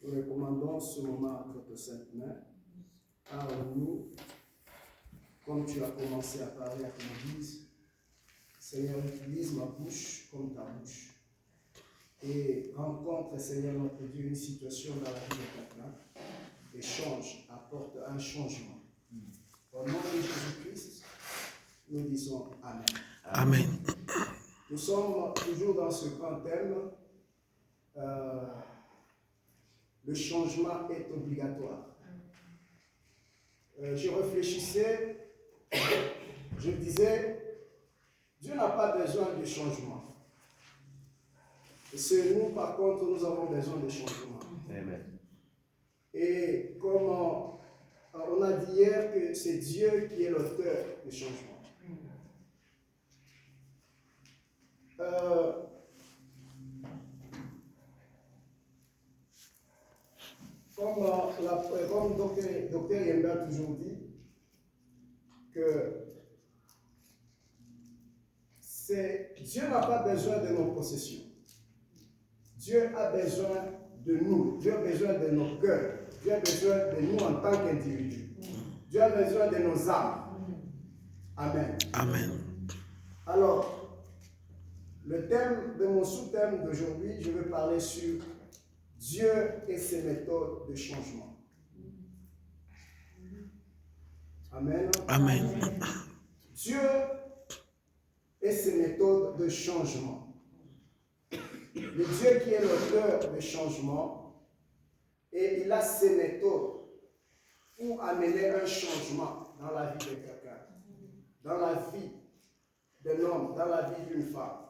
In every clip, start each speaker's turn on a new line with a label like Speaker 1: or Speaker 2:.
Speaker 1: Nous recommandons ce moment à votre sainte main. Parle-nous, comme tu as commencé à parler à ton Église. Seigneur, utilise ma bouche comme ta bouche. Et rencontre, Seigneur notre Dieu, une situation dans la vie de quelqu'un. Et change, apporte un changement. Au nom de Jésus-Christ, nous disons Amen.
Speaker 2: Amen.
Speaker 1: Nous sommes toujours dans ce grand thème. Le changement est obligatoire. Je réfléchissais, je disais, Dieu n'a pas besoin de changement. Et c'est nous, par contre, nous avons besoin de changement.
Speaker 2: Amen.
Speaker 1: Et comme on a dit hier que c'est Dieu qui est l'auteur du changement. Comme Dr. Yemba a toujours dit, que Dieu n'a pas besoin de nos possessions. Dieu a besoin de nous. Dieu a besoin de nos cœurs. Dieu a besoin de nous en tant qu'individus. Dieu a besoin de nos âmes. Amen.
Speaker 2: Amen.
Speaker 1: Alors, le thème de mon sous-thème d'aujourd'hui, je veux parler sur Dieu et ses méthodes de changement. Amen.
Speaker 2: Amen.
Speaker 1: Dieu et ses méthodes de changement. Le Dieu qui est l'auteur de changement, et il a ses méthodes pour amener un changement dans la vie de quelqu'un, dans la vie d'un homme, dans la vie d'une femme.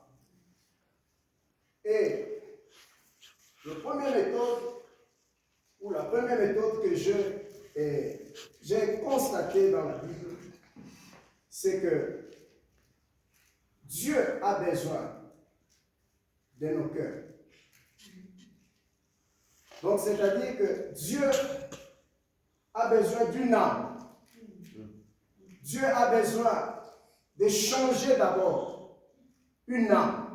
Speaker 1: Et la première méthode que j'ai constatée dans la Bible, c'est que Dieu a besoin de nos cœurs. Donc, c'est-à-dire que Dieu a besoin d'une âme. Dieu a besoin de changer d'abord une âme.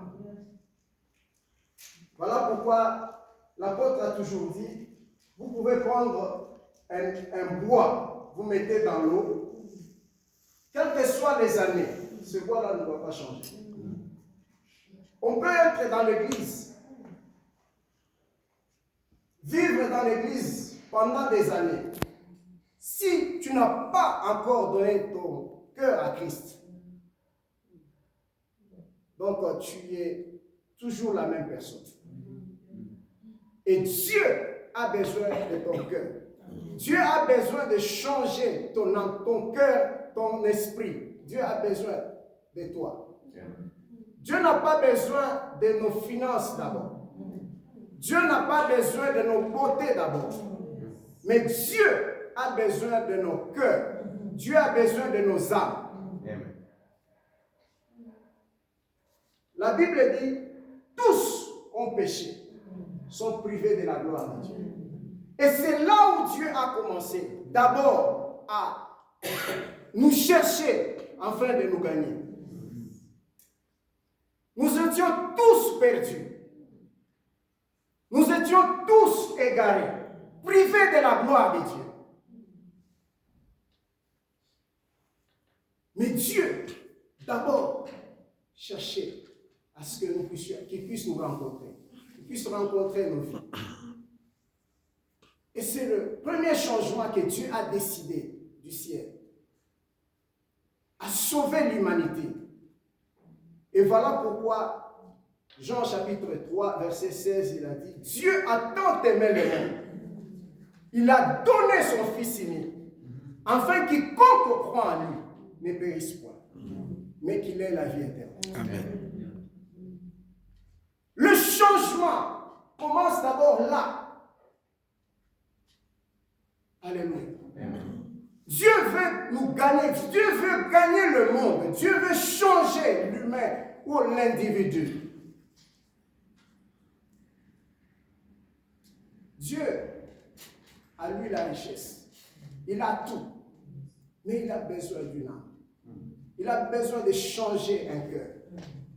Speaker 1: Voilà pourquoi l'apôtre a toujours dit, vous pouvez prendre un bois, vous mettez dans l'eau, quelles que soient les années, ce bois-là ne doit pas changer. On peut être dans l'église, vivre dans l'église pendant des années. Si tu n'as pas encore donné ton cœur à Christ, donc tu es toujours la même personne. Et Dieu a besoin de ton cœur. Dieu a besoin de changer ton âme, ton cœur, ton esprit. Dieu a besoin de toi. Dieu n'a pas besoin de nos finances d'abord. Dieu n'a pas besoin de nos beautés d'abord. Mais Dieu a besoin de nos cœurs. Dieu a besoin de nos âmes. La Bible dit, tous ont péché, sont privés de la gloire de Dieu. Et c'est là où Dieu a commencé d'abord à nous chercher afin de nous gagner. Nous étions tous perdus. Nous étions tous égarés, privés de la gloire de Dieu. Mais Dieu, d'abord, cherchait à ce que nous puissions, qu'il puisse nous rencontrer, qu'il puisse rencontrer nos vies. Et c'est le premier changement que Dieu a décidé du ciel, à sauver l'humanité. Et voilà pourquoi Jean chapitre 3, verset 16, il a dit, Dieu a tant aimé le monde, il a donné son Fils unique, afin quiconque croit en lui ne périsse point, mais qu'il ait la vie éternelle.
Speaker 2: Amen.
Speaker 1: Le changement commence d'abord là. Alléluia. Dieu veut nous gagner, Dieu veut gagner le monde, Dieu veut changer l'humain ou l'individu. Dieu a lui la richesse, il a tout, mais il a besoin d'une âme. Il a besoin de changer un cœur.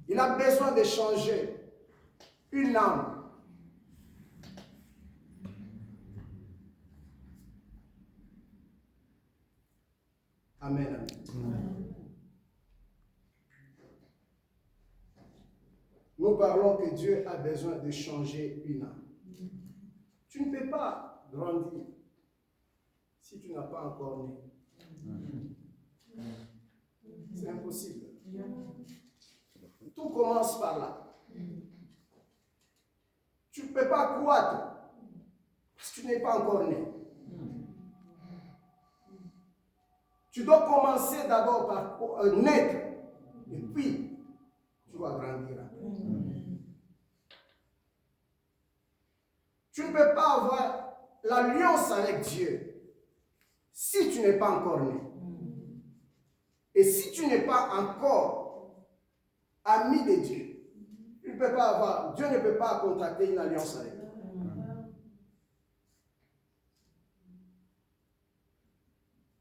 Speaker 1: Il a besoin de changer une âme. Amen. Amen. Nous parlons que Dieu a besoin de changer une âme. Tu ne peux pas grandir si tu n'as pas encore né. C'est impossible. Tout commence par là. Tu ne peux pas croître parce que tu n'es pas encore né. Tu dois commencer d'abord par naître et puis tu vas grandir après. Tu ne peux pas avoir l'alliance avec Dieu si tu n'es pas encore né. Et si tu n'es pas encore ami de Dieu, tu ne peux pas avoir, Dieu ne peut pas contracter une alliance avec toi.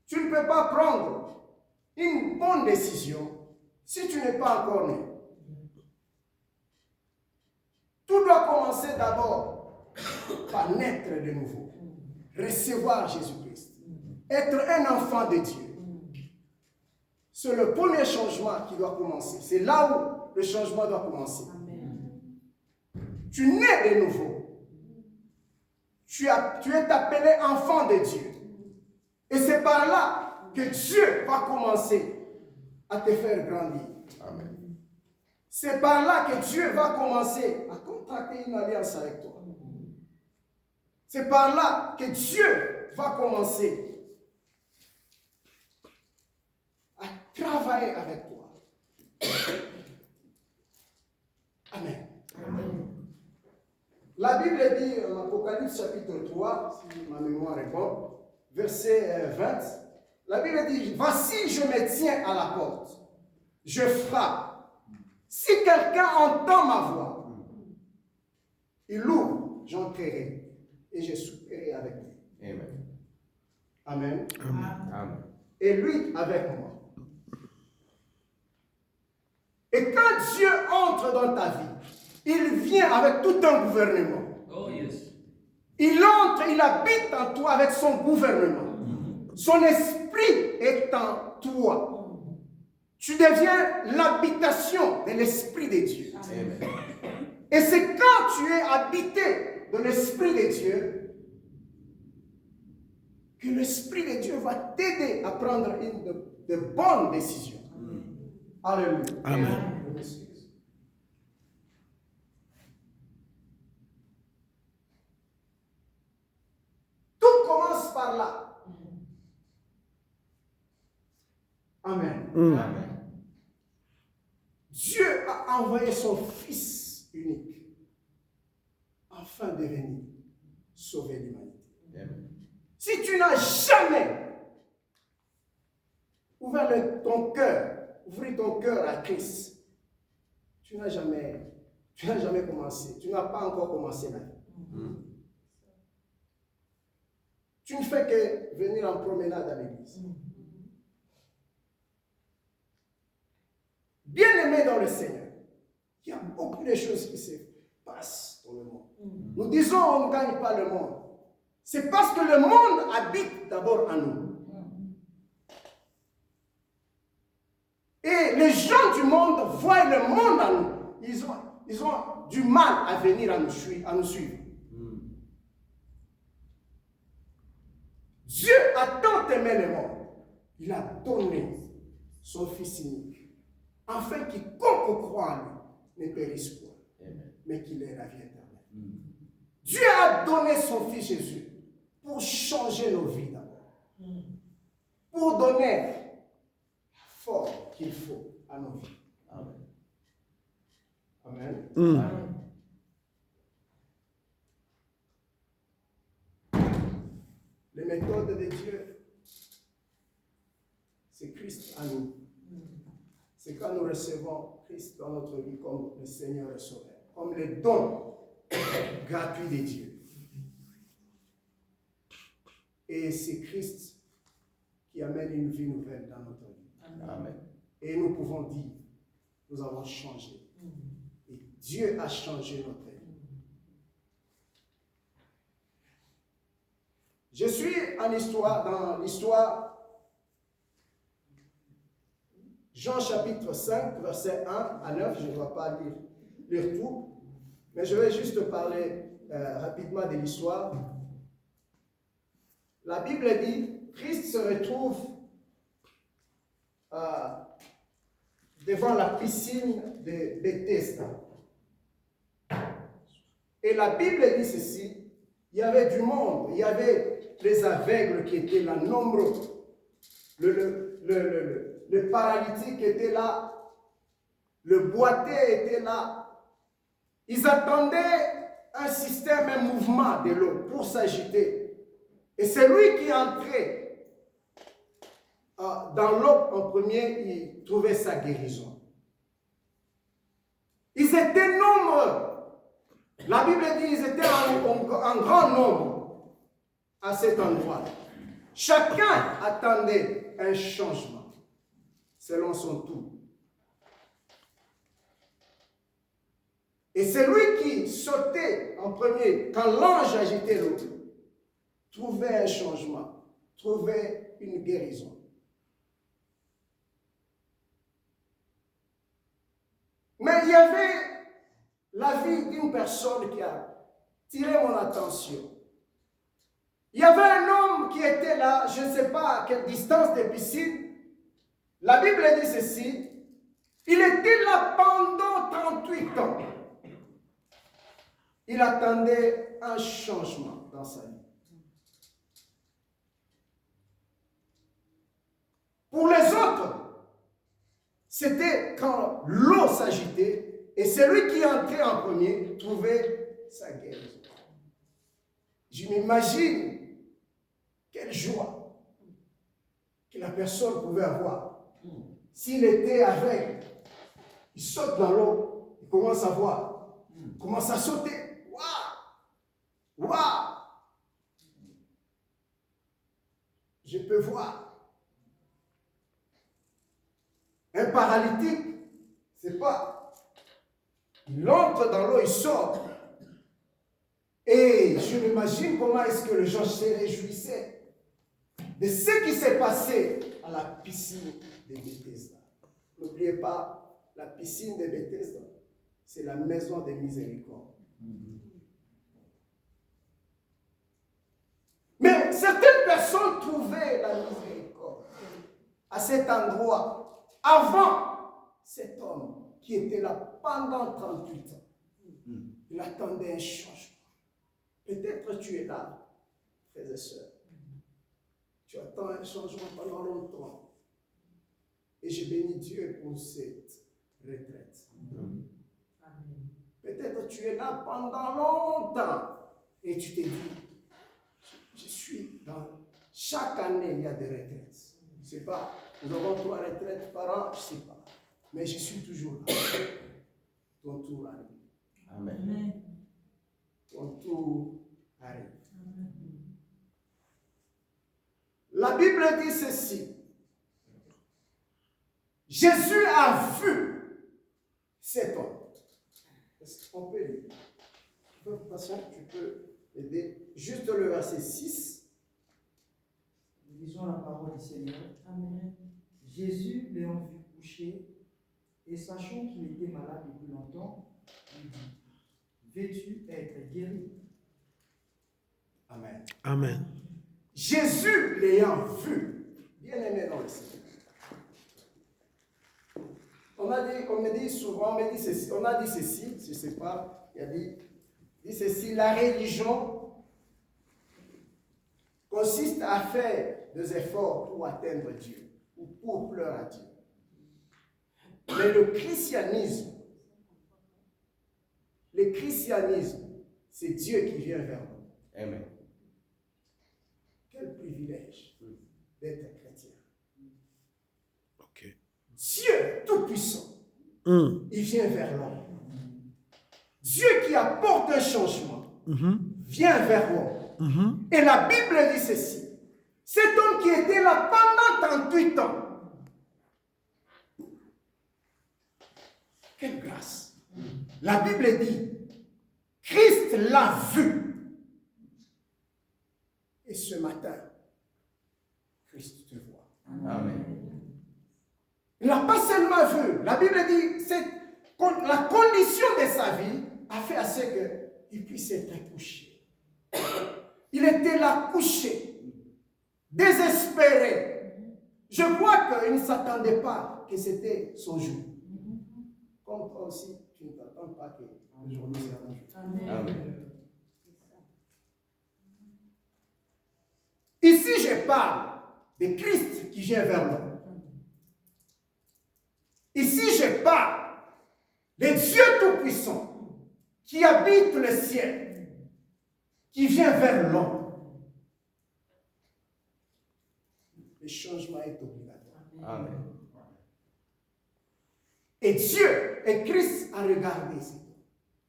Speaker 1: Tu ne peux pas prendre une bonne décision si tu n'es pas encore né. Tout doit commencer d'abord par naître de nouveau, recevoir Jésus-Christ, être un enfant de Dieu. C'est le premier changement qui doit commencer. C'est là où le changement doit commencer. Amen. Tu nais de nouveau. Tu es appelé enfant de Dieu. Et c'est par là que Dieu va commencer à te faire grandir. Amen. C'est par là que Dieu va commencer à contracter une alliance avec toi. C'est par là que Dieu va commencer à travailler avec toi. Amen. Amen. La Bible dit en Apocalypse chapitre 3, si ma mémoire est bonne, verset 20, la Bible dit, voici je me tiens à la porte, je frappe. Si quelqu'un entend ma voix, il ouvre, j'entrerai et je souperai avec lui. Amen. Amen. Amen. Et lui avec moi. Et quand Dieu entre dans ta vie, il vient avec tout un gouvernement. Oh, yes. Il entre, il habite en toi avec son gouvernement. Son esprit est en toi. Tu deviens l'habitation de l'esprit de Dieu. Amen. Et c'est quand tu es habité de l'esprit de Dieu que l'esprit de Dieu va t'aider à prendre de bonnes décisions. Alléluia. Amen. Tout commence par là. Amen. Amen. Dieu a envoyé son Fils unique afin de venir sauver l'humanité. Si tu n'as jamais ouvert ton cœur, ouvrir ton cœur à Christ, tu n'as jamais commencé, tu n'as pas encore commencé la vie. Tu ne fais que venir en promenade à l'église. Bien-aimé dans le Seigneur, il y a beaucoup de choses qui se passent dans le monde. Nous disons on ne gagne pas le monde. C'est parce que le monde habite d'abord en nous. Et les gens du monde voient le monde en nous. Ils ont du mal à venir à nous suivre. Dieu a tant aimé le monde. Il a donné son Fils unique. Afin quiconque croit en lui ne périsse point, mais qu'il ait la vie éternelle. Dieu a donné son Fils Jésus pour changer nos vies d'abord. Pour donner la force qu'il faut à nos vies. Amen. Amen. Amen. Les méthodes de Dieu, c'est Christ en nous. C'est quand nous recevons Christ dans notre vie comme le Seigneur et Sauveur, comme le don gratuit de Dieu. Et c'est Christ qui amène une vie nouvelle dans notre vie. Amen. Et nous pouvons dire, nous avons changé. Et Dieu a changé notre vie. Je suis dans l'histoire Jean chapitre 5, verset 1 à 9, je ne dois pas lire tout, mais je vais juste parler rapidement de l'histoire. La Bible dit, Christ se retrouve devant la piscine de Bethesda. Et la Bible dit ceci, il y avait du monde, il y avait les aveugles qui étaient là, nombreux, le paralytique était là, le boiteux était là. Ils attendaient un système, un mouvement de l'eau pour s'agiter. Et c'est lui qui entrait dans l'eau en premier, il trouvait sa guérison. Ils étaient nombreux. La Bible dit qu'ils étaient en grand nombre à cet endroit. Chacun attendait un changement selon son tour. Et c'est lui qui sautait en premier quand l'ange agitait l'eau, trouvait un changement, trouvait une guérison. Mais il y avait la vie d'une personne qui a tiré mon attention. Il y avait un homme qui était là, je ne sais pas à quelle distance des piscines. La Bible dit ceci, il était là pendant 38 ans. Il attendait un changement dans sa vie. Pour les autres, c'était quand l'eau s'agitait et celui qui entrait en premier trouvait sa guérison. Je m'imagine quelle joie que la personne pouvait avoir. S'il était aveugle, il saute dans l'eau, il commence à voir, il commence à sauter. Waouh! Waouh! Je peux voir. Un paralytique, c'est pas. Il entre dans l'eau, il sort. Et je m'imagine comment est-ce que les gens se réjouissaient de ce qui s'est passé à la piscine de Bethesda. N'oubliez pas, la piscine de Bethesda, c'est la maison de miséricorde. Mais certaines personnes trouvaient la miséricorde à cet endroit avant cet homme qui était là pendant 38 ans. Il attendait un changement. Peut-être tu es là, frères et sœurs. Tu attends un changement pendant longtemps. Et je bénis Dieu pour cette retraite. Peut-être tu es là pendant longtemps et tu te dis, je suis dans... Chaque année, il y a des retraites. Je ne sais pas, nous avons 3 retraites par an, je ne sais pas. Mais je suis toujours là. Ton tour arrive.
Speaker 2: Amen.
Speaker 1: Ton tour arrive. La Bible dit ceci. Jésus a vu cet homme. Est-ce qu'on peut lire? Tu peux aider. Juste le verset 6.
Speaker 3: Nous lisons la parole du Seigneur. Amen. Jésus, l'ayant vu coucher, et sachant qu'il était malade depuis longtemps, il dit, veux-tu être guéri?
Speaker 1: Amen.
Speaker 2: Amen.
Speaker 1: Jésus l'ayant vu, bien aimé dans le Seigneur. On me dit souvent, on a dit ceci, je ne sais pas, il a dit ceci, la religion consiste à faire des efforts pour atteindre Dieu, ou pour pleurer à Dieu. Mais le christianisme, c'est Dieu qui vient vers nous.
Speaker 4: Amen.
Speaker 1: Quel privilège d'être chrétien.
Speaker 2: Ok.
Speaker 1: Dieu Tout-Puissant, il vient vers l'homme. Dieu qui apporte un changement, vient vers l'homme. Et la Bible dit ceci. Cet homme qui était là pendant 38 ans. Quelle grâce. La Bible dit, Christ l'a vu. Et ce matin, Christ te voit.
Speaker 4: Amen.
Speaker 1: Il n'a pas seulement vu. La Bible dit que la condition de sa vie a fait à ce qu'il puisse être couché. Il était là couché, désespéré. Je crois qu'il ne s'attendait pas que c'était son jour. Comme toi aussi, tu ne t'attends pas que aujourd'hui c'est ton jour.
Speaker 2: Amen.
Speaker 1: Ici, je parle de Christ qui vient vers nous. Ici, je parle de Dieu Tout-Puissant qui habite le ciel, qui vient vers l'homme. Le changement est obligatoire.
Speaker 2: Amen.
Speaker 1: Et Dieu et Christ a regardé cet homme,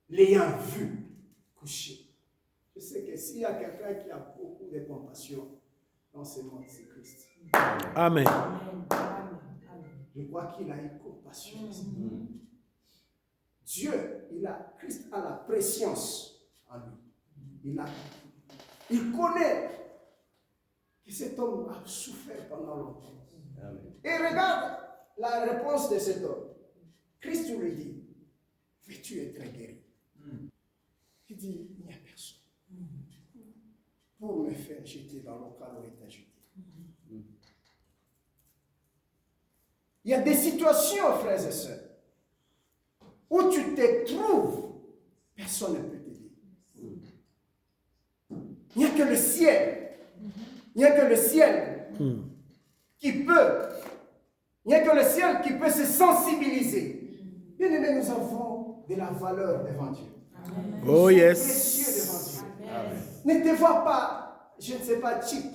Speaker 1: l'ayant vu couché. Je sais que s'il y a quelqu'un qui a beaucoup de compassion dans ce monde, c'est Christ.
Speaker 2: Amen.
Speaker 1: Je crois qu'il a eu compassion. Dieu, Christ a la préscience en lui. Il connaît que cet homme a souffert pendant longtemps.
Speaker 2: Amen.
Speaker 1: Et regarde la réponse de cet homme. Christ lui dit, veux-tu être guéri? Il dit, il n'y a personne. Pour me faire jeter dans l'eau car l'eau est jeté. Il y a des situations, frères et sœurs, où tu te trouves, personne ne peut t'aider. Il n'y a que le ciel. Il n'y a que le ciel qui peut. Il n'y a que le ciel qui peut se sensibiliser. Bien aimé, nous avons de la valeur devant Dieu.
Speaker 2: Oh yes.
Speaker 1: Précieux devant Dieu.
Speaker 2: Amen.
Speaker 1: Ne te vois pas, je ne sais pas, cheap.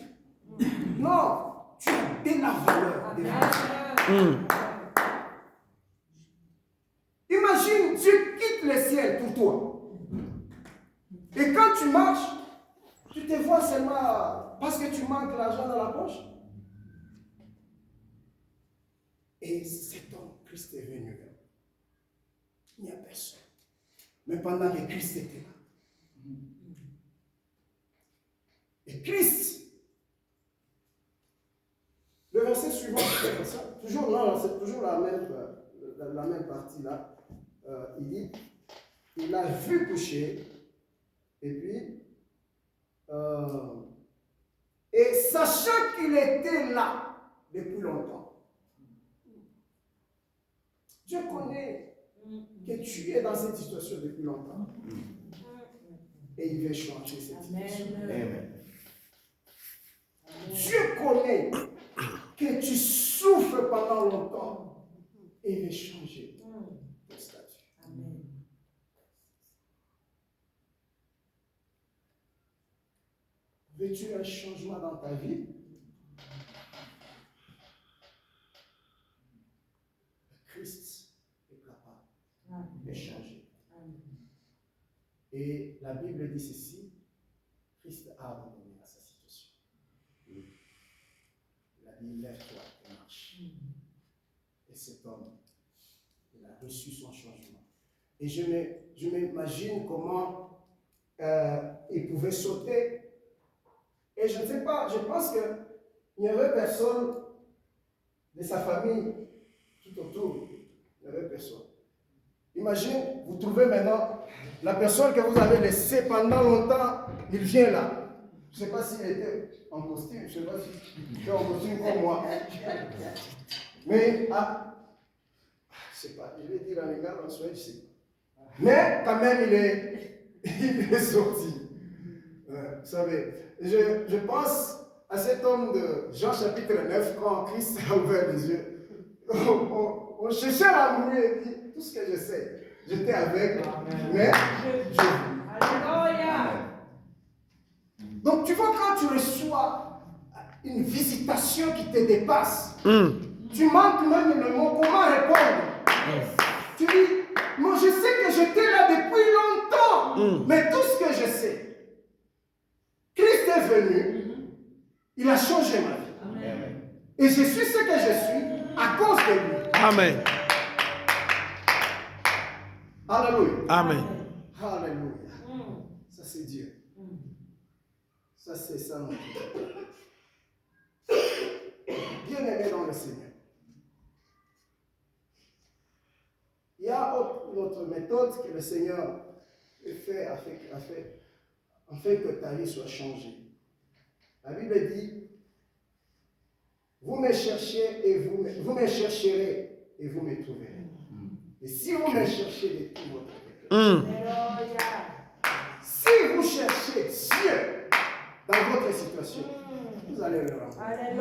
Speaker 1: Non, tu as de la valeur devant Dieu. Imagine, Dieu quitte le ciel pour toi. Et quand tu marches, tu te vois seulement parce que tu manques l'argent dans la poche. Et cet homme, Christ est venu. Il n'y a personne. Mais pendant que Christ était là. Et Christ, le verset suivant, c'est comme ça. Toujours, non, c'est toujours la même partie là. Il dit, il a vu coucher, et puis, et sachant qu'il était là depuis longtemps, Dieu connaît que tu es dans cette situation depuis longtemps. Et il veut changer cette situation.
Speaker 2: Amen.
Speaker 1: Dieu connaît que tu souffres pendant longtemps et il veut changer ton statut. Veux-tu un changement dans ta vie? Christ est capable de changer. Et la Bible dit ceci, Christ a abandonné à sa situation. Il a dit, lève-toi et marche. Et cet homme, il a reçu son changement. Et je m'imagine comment il pouvait sauter. Et je ne sais pas, je pense qu'il n'y avait personne de sa famille tout autour. Il n'y avait personne. Imagine, vous trouvez maintenant la personne que vous avez laissée pendant longtemps, il vient là. Je ne sais pas s'il était en costume, je ne sais pas s'il était en costume comme moi. Mais, je ne sais pas, je vais dire à l'égal en soi, je ne sais pas. Mais quand même, il est sorti. Vous savez, je pense à cet homme de Jean chapitre 9, quand Christ a ouvert les yeux. On cherchait à mourir et dit, tout ce que je sais, j'étais avec, mais je vis. Alléluia. Donc tu vois, quand tu reçois une visitation qui te dépasse, tu manques même le mot, comment répondre? Tu dis, moi je sais que j'étais là depuis longtemps, mais tout ce que je sais, Christ est venu, il a changé ma vie. Amen. Et je suis ce que je suis à cause de lui.
Speaker 2: Amen.
Speaker 1: Alléluia.
Speaker 2: Amen.
Speaker 1: Alléluia. Ça c'est Dieu. Ça c'est ça mon Dieu. Bien aimé dans le Seigneur. méthode que le Seigneur a fait que ta vie soit changée. La Bible dit, vous me cherchez et vous me chercherez et vous me trouverez. Et si vous me cherchez de tout votre cœur, si vous cherchez Dieu dans votre situation, vous allez le rencontrer.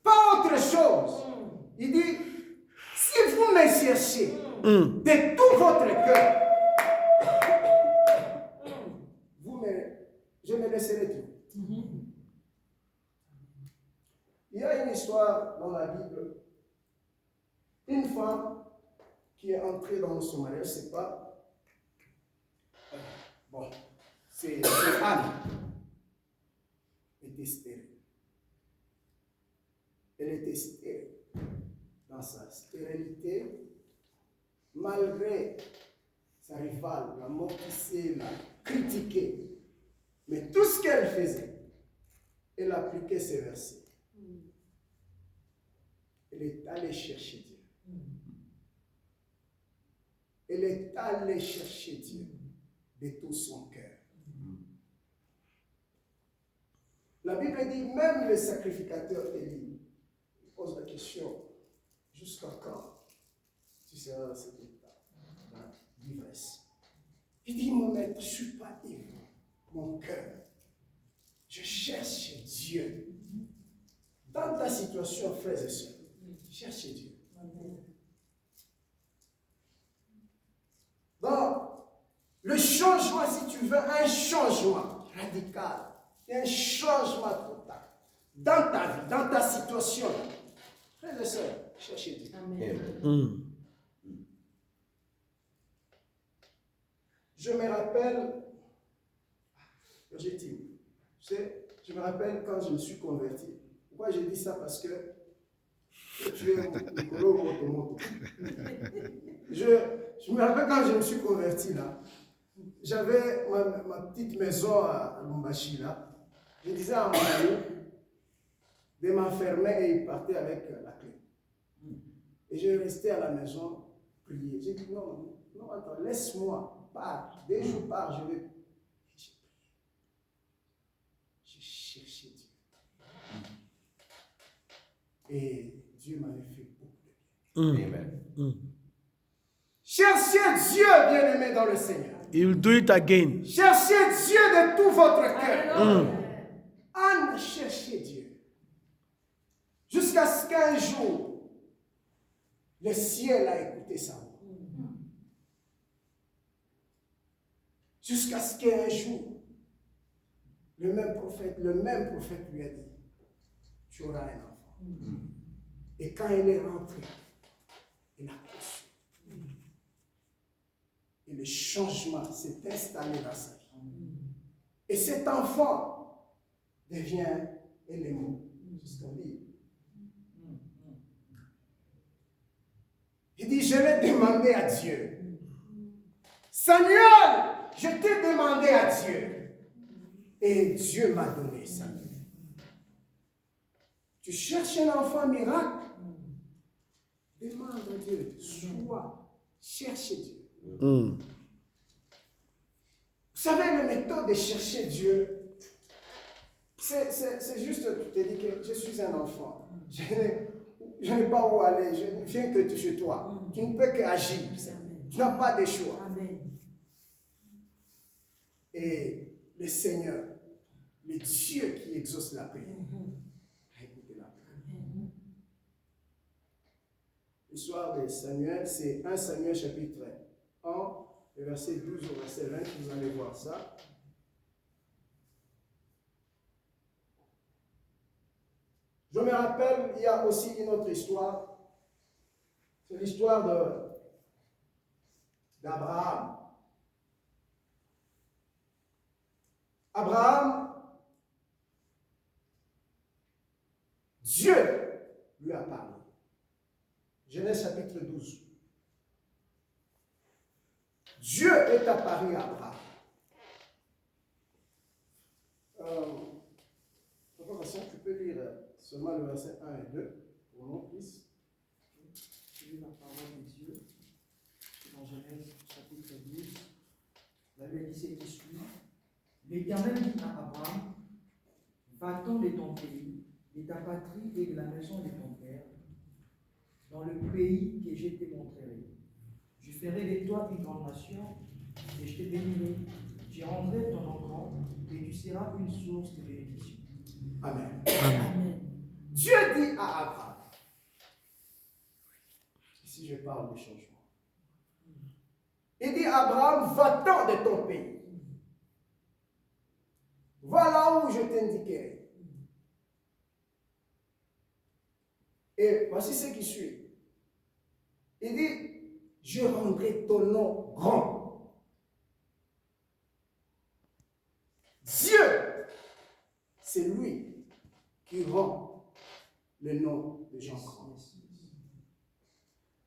Speaker 1: Pas autre chose. Il dit, si vous me cherchez de tout votre cœur, je me laisserai tout. Il y a une histoire dans la Bible. Une femme qui est entrée dans son mariage, c'est pas. Bon, c'est Anne. Elle était stérile. Elle était stérile. Dans sa stérilité, malgré sa rivale, la moquissait, la critiquait. Mais tout ce qu'elle faisait, elle appliquait ces versets. Elle est allée chercher Dieu. Elle est allée chercher Dieu de tout son cœur. La Bible dit, même le sacrificateur Élie pose la question, jusqu'à quand tu seras dans cet état d'ivresse? Il dit, mon maître, je ne suis pas ivre. Mon cœur, je cherche Dieu. Dans ta situation, frères et sœurs, cherche Dieu. Donc, le changement, si tu veux, un changement radical, un changement total dans ta vie, dans ta situation, frères et sœurs, cherche Dieu. Amen. Je me rappelle, je me rappelle quand je me suis converti. Pourquoi j'ai dit ça? Parce que tu es Nicolas. Je me rappelle quand je me suis converti là. J'avais ma petite maison à Lumbashi là. Je disais à mon ami de m'enfermer et il partait avec la clé. Et je restais à la maison prier. J'ai dit non, attends, laisse-moi, pars. Dès que je pars, je vais. J'ai cherché Dieu. Et Dieu m'avait fait beaucoup de bien. Amen. Cherchez Dieu, bien-aimé dans le Seigneur.
Speaker 2: He will do it again.
Speaker 1: Cherchez Dieu de tout votre cœur. Anne cherchait Dieu. Jusqu'à ce qu'un jour, le ciel a écouté sa voix. Jusqu'à ce qu'un jour, le même prophète lui a dit, tu auras un enfant. Et quand elle est rentrée, elle a reçu. Et le changement s'est installé dans sa vie. Et cet enfant devient élément jusqu'à vie. Il dit, je l'ai demandé à Dieu. Samuel, je t'ai demandé à Dieu. Et Dieu m'a donné ça. Tu cherches un enfant miracle? Demande à Dieu. Cherche Dieu. Vous savez, la méthode de chercher Dieu, c'est juste, tu te dis que je suis un enfant. Je n'ai pas où aller, je ne viens que chez toi. Tu ne peux qu'agir. Tu n'as pas de choix. Et le Seigneur, le Dieu qui exauce la prière, a écouté la prière. L'histoire de Samuel, c'est 1 Samuel chapitre 1, le verset 12 au verset 20, vous allez voir ça. Je me rappelle, il y a aussi une autre histoire. C'est l'histoire d'Abraham. Abraham, Dieu lui a parlé. Genèse chapitre 12. Dieu est apparu à Abraham. Tu peux lire seulement le verset 1 et 2 pour mon fils.
Speaker 3: Je lis la parole de Dieu. Genèse chapitre 12. La Bible dit ce qui suit. L'Éternel dit à Abraham, va-t'en de ton pays, de ta patrie et de la maison de ton père, dans le pays que je te montrerai. Je ferai de toi une grande nation, et je te bénirai. Je rendrai ton nom grand, et tu seras une source de bénédiction.
Speaker 1: Amen.
Speaker 2: Amen.
Speaker 1: Dieu dit à Abraham, ici je parle de changement. Il dit à Abraham, va-t'en de ton pays. Va là où je t'indiquerai. Et voici ce qui suit. Il dit, je rendrai ton nom grand. Dieu, c'est lui qui rend le nom de gens grands.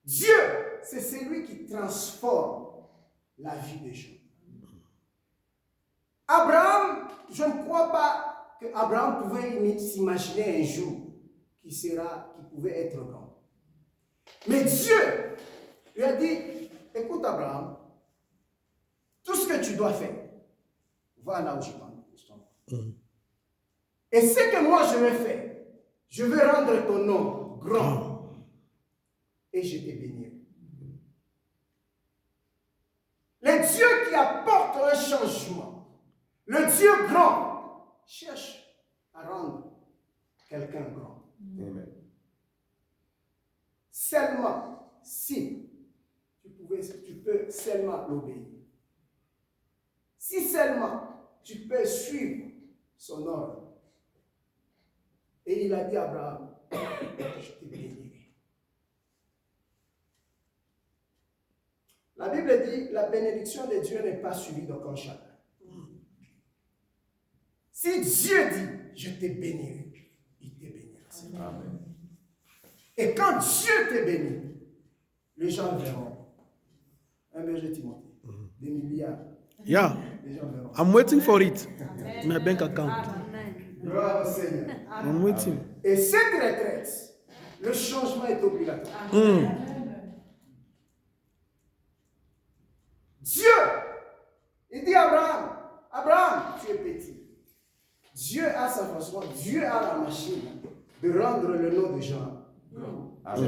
Speaker 1: Dieu, c'est celui qui transforme la vie des gens. Abraham, je ne crois pas que Abraham pouvait s'imaginer un jour qui pouvait être grand. Mais Dieu lui a dit, écoute Abraham, tout ce que tu dois faire, va là où je t'envoie. Et ce que moi je vais faire, je vais rendre ton nom grand et je te bénirai. Le Dieu qui apporte un changement, le Dieu grand, cherche à rendre quelqu'un grand. Amen. Seulement si tu peux seulement l'obéir. Si seulement tu peux suivre son ordre. Et il a dit à Abraham, je te bénirai. La Bible dit, la bénédiction de Dieu n'est pas suivie d'aucun chagrin. Si Dieu dit, je te bénirai, il te bénira. Amen. Et quand Dieu te bénit, les gens verront. Un berger Timothée, des milliards.
Speaker 2: Yeah,
Speaker 1: Les gens verront.
Speaker 2: I'm waiting for it. My bank account.
Speaker 1: Gloire au Seigneur.
Speaker 2: I'm waiting.
Speaker 1: Et cette retraite, le changement est obligatoire. Dieu, il dit à Abraham, Abraham, tu es petit. Dieu a sa façon, Dieu a la machine de rendre le nom de Jean grand. Je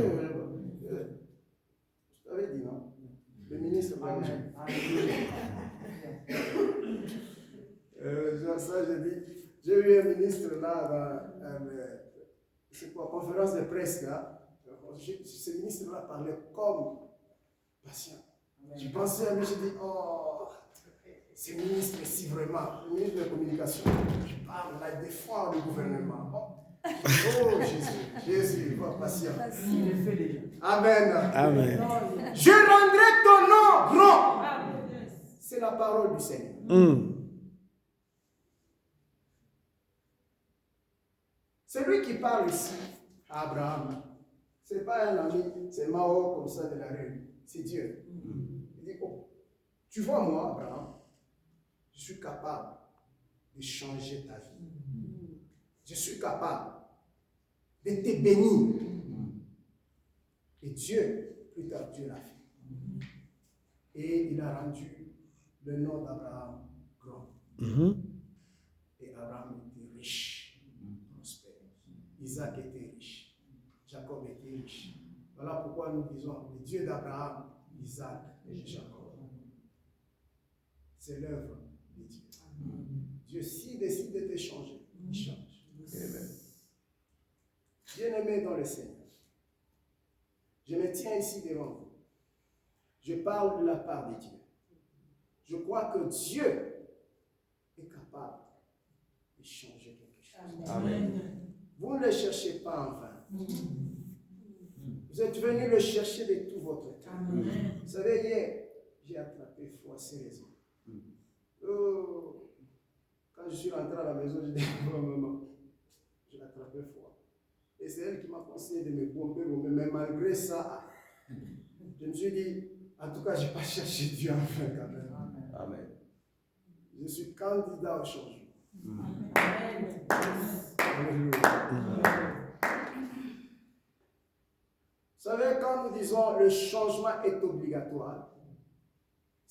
Speaker 1: t'avais dit, non? Le ministre de ça, j'ai eu un ministre là, c'est quoi, conférence de presse là. Ce ministre-là parlait comme patient. Je pensais à lui, j'ai dit, oh, ce ministre, si vraiment, le ministre de la communication, je parle là, il défend le gouvernement. Oh Jésus, va patient.
Speaker 3: Il est fait déjà.
Speaker 1: Amen.
Speaker 2: Amen.
Speaker 1: Je rendrai ton nom grand. C'est la parole du Seigneur. C'est lui qui parle ici à Abraham. Ce n'est pas un ami, c'est Mao comme ça de la rue. C'est Dieu. Il dit, oh, tu vois moi, Abraham, je suis capable de changer ta vie. Je suis capable de te bénir. Et Dieu, plus tard, Dieu l'a fait. Et il a rendu le nom d'Abraham grand. Et Abraham était riche, prospère. Isaac était riche. Jacob était riche. Voilà pourquoi nous disons le Dieu d'Abraham, Isaac et Jacob. C'est l'œuvre de Dieu. Dieu, s'il décide de te changer, il change. Amen. Bien-aimé dans le Seigneur, je me tiens ici devant vous. Je parle de la part de Dieu. Je crois que Dieu est capable de changer quelque chose. Amen. Vous ne le cherchez pas en vain. Vous êtes venu le chercher de tout votre cœur. Vous savez, hier, j'ai attrapé froid sérieusement. Oh, quand je suis rentré à la maison, j'ai dit, oh maman, j'ai attrapé froid. Et c'est elle qui m'a conseillé de me pomper, mais malgré ça, je me suis dit, en tout cas, je n'ai pas cherché Dieu en vain quand même. Amen. Je suis candidat au changement. Amen. Vous savez, quand nous disons le changement est obligatoire,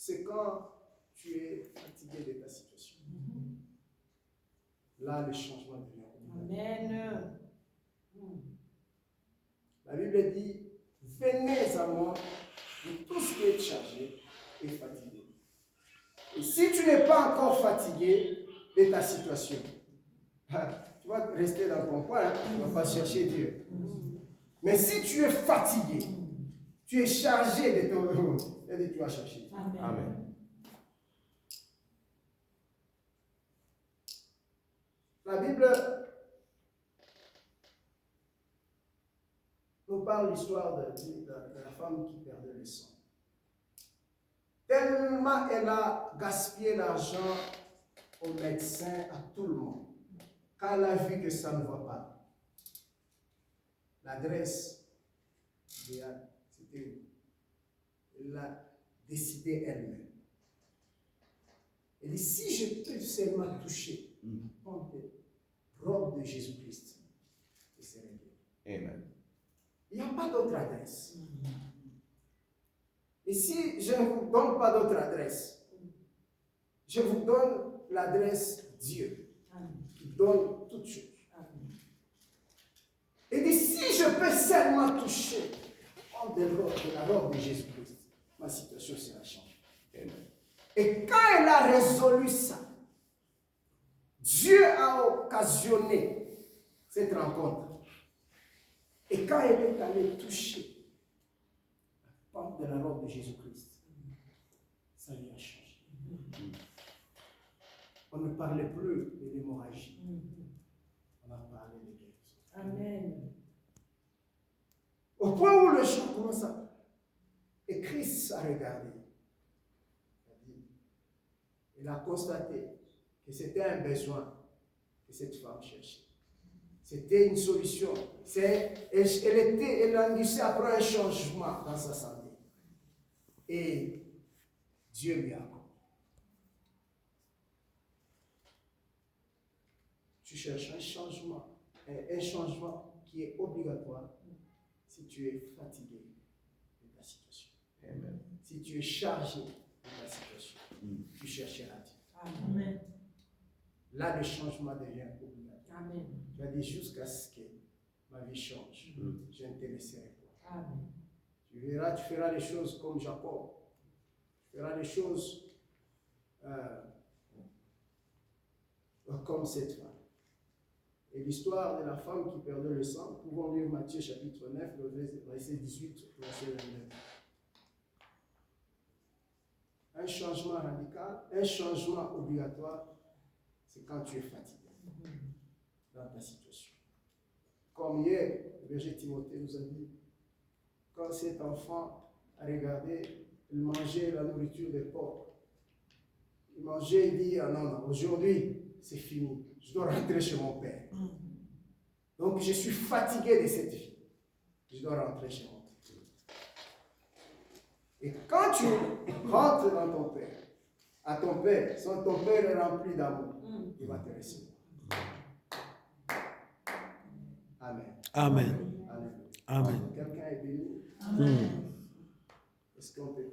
Speaker 1: c'est quand tu es fatigué de ta situation. Là, le changement devient obligatoire.
Speaker 4: Amen.
Speaker 1: La Bible dit, venez à moi, vous tous qui êtes chargés et fatigués. Et si tu n'es pas encore fatigué de ta situation, tu vas rester dans ton coin, tu ne vas pas chercher Dieu. Mais si tu es fatigué, tu es chargé de ton rôle, et tu vas chercher Dieu.
Speaker 4: Amen.
Speaker 1: La Bible nous parle l'histoire de la femme qui perdait le sang. Tellement elle a gaspillé l'argent aux médecins, à tout le monde. Quand elle a vu que ça ne va pas, l'adresse, c'était où? Elle a décidé elle-même. Elle dit, si je peux seulement toucher la robe de Jésus-Christ, je serai guéri.
Speaker 5: Amen.
Speaker 1: Il n'y a pas d'autre adresse. Et si je ne vous donne pas d'autre adresse, je vous donne l'adresse Dieu, qui donne toutes choses. Et dit, si je peux seulement toucher de la robe de Jésus-Christ, ma situation sera changée.
Speaker 5: Amen.
Speaker 1: Et quand elle a résolu ça, Dieu a occasionné cette rencontre. Et quand elle est allée toucher la porte de la robe de Jésus-Christ, ça lui a changé. On ne parlait plus de l'hémorragie. On a parlé de guérison.
Speaker 4: Amen.
Speaker 1: Au point où le chant commence à... Et Christ a regardé. Il a constaté que c'était un besoin que cette femme cherchait. C'était une solution. Elle languissait après un changement dans sa santé. Et Dieu lui a accordé. Tu cherches un changement qui est obligatoire si tu es fatigué de ta situation.
Speaker 5: Amen.
Speaker 1: Si tu es chargé de ta situation, tu chercheras Dieu.
Speaker 4: Amen.
Speaker 1: Là, le changement devient obligatoire.
Speaker 4: Amen.
Speaker 1: Tu as dit jusqu'à ce que ma vie change. Je ne te laisserai pas.
Speaker 4: Amen.
Speaker 1: Tu verras, tu feras les choses comme Jacob. Tu feras les choses comme cette femme. Et l'histoire de la femme qui perdait le sang, pouvons lire Matthieu chapitre 9, verset 18, verset 29. Un changement radical, un changement obligatoire, c'est quand tu es fatigué dans ta situation. Comme hier, le berger Timothée nous a dit, quand cet enfant a regardé, il mangeait la nourriture des porcs. Il mangeait, il dit, ah non, aujourd'hui, c'est fini, je dois rentrer chez mon père. Donc je suis fatigué de cette vie. Je dois rentrer chez mon père. Et quand tu rentres dans ton père, à ton père, son ton père est rempli d'amour, il va te recevoir. Amen.
Speaker 2: Amen.
Speaker 1: Alléluia.
Speaker 2: Amen.
Speaker 1: Quelqu'un est béni?
Speaker 4: Amen.
Speaker 1: Est-ce qu'on peut